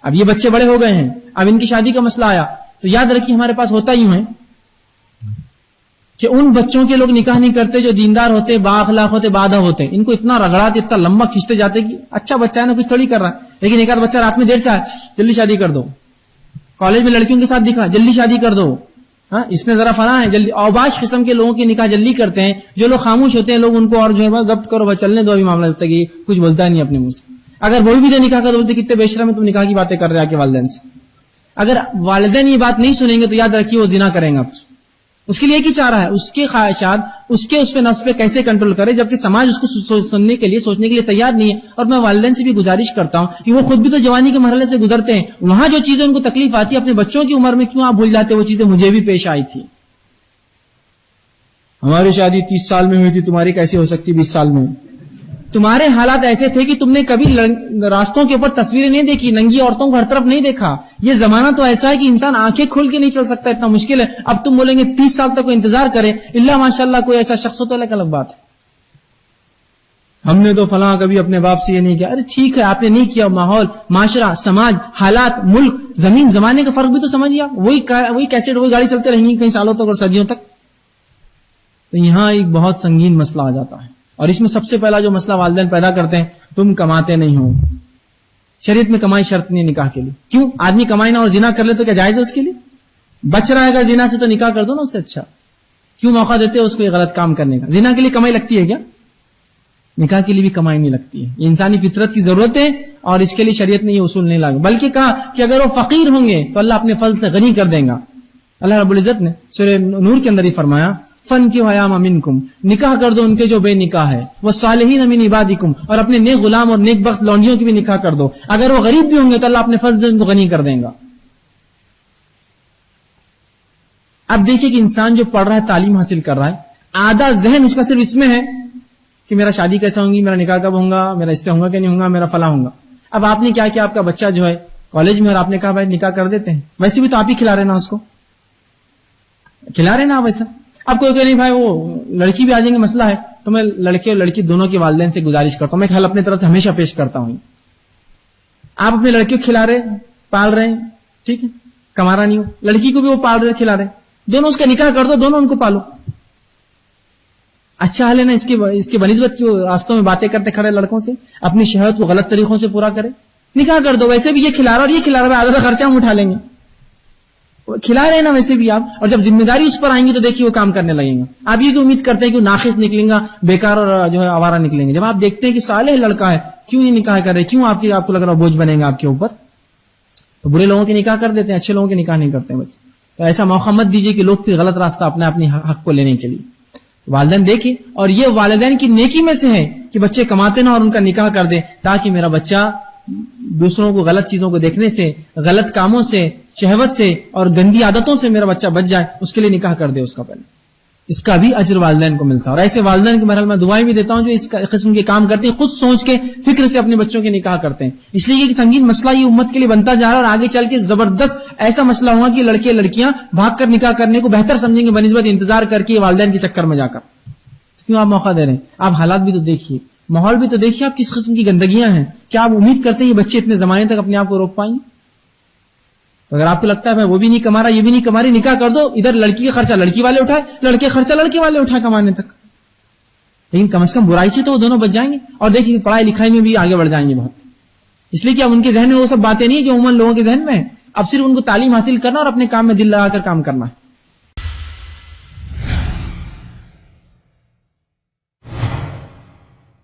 اب یہ بچے بڑے ہو گئے ہیں، اب ان کی شادی کا مسئلہ آیا تو یاد رکھیے ہمارے پاس ہوتا یوں ہے کہ ان بچوں کے لوگ نکاح نہیں کرتے جو دیندار ہوتے، بااخلاق ہوتے، بادب ہوتے، ان کو اتنا رگڑاتے، اتنا لمبا کھینچتے جاتے کہ اچھا بچہ ہے نا، کچھ تھوڑی کر رہا ہے، لیکن ایک آدھ بچہ رات میں دیر سے آئے، جلدی شادی کر دو، کالج میں لڑکیوں کے ساتھ دکھا، جلدی شادی کر دو، ہاں اس نے ذرا فلاں ہے جلدی، اوباش قسم کے لوگوں کے نکاح جلدی کرتے ہیں، جو لوگ خاموش ہوتے ہیں لوگ ان کو اور جو ہے ضبط کرو، چلنے دو ابھی معاملہ، جب تک یہ کچھ بولتا ہے نہیں اپنے منہ سے، اگر بول بھی دے نکاح کا تو بولتے کتنے بے شرم ہے تم نکاح کی باتیں کر رہے آ کے والدین سے، اگر والدین یہ بات نہیں سنیں گے تو یاد رکھیے وہ زنا کریں گا، اس کے لیے ایک ہی چارہ ہے، اس کے خواہشات، اس کے اس پہ نفس پہ کیسے کنٹرول کرے، جبکہ سماج اس کو سننے کے لیے، سوچنے کے لیے تیار نہیں ہے، اور میں والدین سے بھی گزارش کرتا ہوں کہ وہ خود بھی تو جوانی کے مرحلے سے گزرتے ہیں، وہاں جو چیزیں ان کو تکلیف آتی ہے اپنے بچوں کی عمر میں کیوں آپ بھول جاتے، وہ چیزیں مجھے بھی پیش آئی تھی، ہماری شادی 30 سال میں ہوئی تھی، تمہاری کیسے ہو سکتی 20 سال میں، تمہارے حالات ایسے تھے کہ تم نے کبھی راستوں کے اوپر تصویریں نہیں دیکھی، ننگی عورتوں کو ہر طرف نہیں دیکھا، یہ زمانہ تو ایسا ہے کہ انسان آنکھیں کھول کے نہیں چل سکتا، اتنا مشکل ہے، اب تم بولیں گے 30 سال تک کوئی انتظار کرے، اللہ ماشاءاللہ کوئی ایسا شخص ہوتا ہے، الگ بات ہے، ہم نے تو فلاں کبھی اپنے باپ سے یہ نہیں کیا، ارے ٹھیک ہے آپ نے نہیں کیا، ماحول، معاشرہ، سماج، حالات، ملک، زمین زمانے کا فرق بھی تو سمجھیے آپ، وہی کیسٹ وہی گاڑی چلتے رہیں گی کئی سالوں تک اور صدیوں تک، تو یہاں ایک بہت سنگین مسئلہ آ جاتا ہے، اور اس میں سب سے پہلا جو مسئلہ والدین پیدا کرتے ہیں، تم کماتے نہیں ہو، شریعت میں کمائی شرط نہیں نکاح کے لیے، کیوں؟ آدمی کمائی نہ اور زنا کر لے تو کیا جائز ہے اس کے لیے؟ بچ رہا ہے اگر زنا سے تو نکاح کر دو نا اس سے، اچھا کیوں موقع دیتے ہو اس کو یہ غلط کام کرنے کا؟ زنا کے لیے کمائی لگتی ہے کیا؟ نکاح کے لیے بھی کمائی نہیں لگتی ہے، یہ انسانی فطرت کی ضرورت ہے، اور اس کے لیے شریعت نے یہ اصول نہیں لاگا، بلکہ کہا کہ اگر وہ فقیر ہوں گے تو اللہ اپنے فضل سے غنی کر دیں گا، اللہ رب العزت نے سورہ نور کے اندر ہی فرمایا فَانْكِحُوا الْأَيَامَ مِنْكُمْ، نکاح کر دو ان کے جو بے نکاح ہے، وَالصَّالِحِينَ مِنْ عِبَادِكُمْ، اور اپنے نیک غلام اور نیک بخت لونڈیوں کی بھی نکاح کر دو، اگر وہ غریب بھی ہوں گے تو اللہ اپنے فضل سے ان کو غنی کر دیں گا۔ اب دیکھیے کہ انسان جو پڑھ رہا ہے، تعلیم حاصل کر رہا ہے، آدھا ذہن اس کا صرف اس میں ہے کہ میرا شادی کیسا ہوگی، میرا نکاح کب ہوگا، میرا اس سے ہوگا کہ نہیں ہوگا، میرا فلاں ہوگا۔ اب آپ نے کیا کیا، آپ کا بچہ جو ہے کالج میں، اور آپ نے کہا بھائی نکاح کر دیتے ہیں، ویسے بھی تو آپ ہی کھلا رہے نا، اس کو کھلا رہے نا آپ ویسا۔ اب کوئی کہ نہیں بھائی وہ لڑکی بھی آ جائیں گے، مسئلہ ہے، تو میں لڑکے اور لڑکی دونوں کے والدین سے گزارش کرتا ہوں، میں ایک حل اپنے طرف سے ہمیشہ پیش کرتا ہوں، آپ اپنے لڑکے کو کھلا رہے، پال رہے ہیں، ٹھیک ہے، کما رہا نہیں ہو، لڑکی کو بھی وہ پال رہے کھلا رہے، دونوں اس کا نکاح کر دو، دونوں ان کو پالو، اچھا حل ہے نا اس کے بنسبت کی وہ راستوں میں باتیں کرتے کھڑے لڑکوں سے، اپنی شہوت کو غلط طریقوں سے پورا کرے، نکاح کر دو، ویسے بھی یہ کھلا رہا اور یہ کھلا رہا ہے، آدھا خرچہ ہم اٹھا لیں گے، کھلا رہے ہیں نا ویسے بھی آپ، اور جب ذمہ داری اس پر آئیں گی تو دیکھیے وہ کام کرنے لگیں گے۔ آپ یہ تو امید کرتے ہیں کہ وہ ناقص نکلیں گا، بیکار اور جو ہے آوارہ نکلیں گے، جب آپ دیکھتے ہیں کہ صالح لڑکا ہے، کیوں یہ نکاح کر رہے، کیوں آپ کو لگ رہا بوجھ بنے گا آپ کے اوپر، تو برے لوگوں کے نکاح کر دیتے ہیں، اچھے لوگوں کے نکاح نہیں کرتے بچے، تو ایسا موقع مت دیجیے کہ لوگ پھر غلط راستہ اپنے حق کو لینے کے لیے، والدین دیکھیں، اور یہ والدین کی نیکی میں سے ہے کہ بچے کماتے نہ اور ان کا نکاح کر دیں، تاکہ میرا بچہ دوسروں کو غلط چیزوں کو دیکھنے سے، غلط کاموں سے، شہوت سے اور گندی عادتوں سے میرا بچہ بچ جائے، اس کے لیے نکاح کر دے اس کا پہلے، اس کا بھی اجر والدین کو ملتا ہے، اور ایسے والدین کے مرحلے میں دعائیں بھی دیتا ہوں جو اس قسم کے کام کرتے ہیں، خود سوچ کے فکر سے اپنے بچوں کے نکاح کرتے ہیں، اس لیے کہ سنگین مسئلہ یہ امت کے لیے بنتا جا رہا ہے، اور آگے چل کے زبردست ایسا مسئلہ ہوا کہ لڑکے لڑکیاں بھاگ کر نکاح کرنے کو بہتر سمجھیں گے بنسبت انتظار کر کے والدین کے چکر میں جا کر، کیوں آپ موقع دے رہے ہیں؟ آپ حالات بھی تو دیکھیے، ماحول بھی تو دیکھیے، آپ کس قسم کی گندگیاں ہیں، کیا آپ امید کرتے ہیں یہ بچے اتنے زمانے تک اپنے آپ کو روک پائیں گے؟ تو اگر آپ کو لگتا ہے بھائی وہ بھی نہیں کما رہا، یہ بھی نہیں کما رہی، نکاح کر دو، ادھر لڑکی کا خرچہ لڑکی والے اٹھائے، لڑکے خرچہ لڑکے والے اٹھائے کمانے تک، لیکن کم از کم برائی سے تو وہ دونوں بچ جائیں گے، اور دیکھیے پڑھائی لکھائی میں بھی آگے بڑھ جائیں گے بہت، اس لیے کہ اب ان کے ذہن میں وہ سب باتیں نہیں جو عموماً لوگوں کے ذہن میں ہیں، اب صرف ان کو تعلیم حاصل کرنا اور اپنے کام میں دل لگا کر کام کرنا ہے۔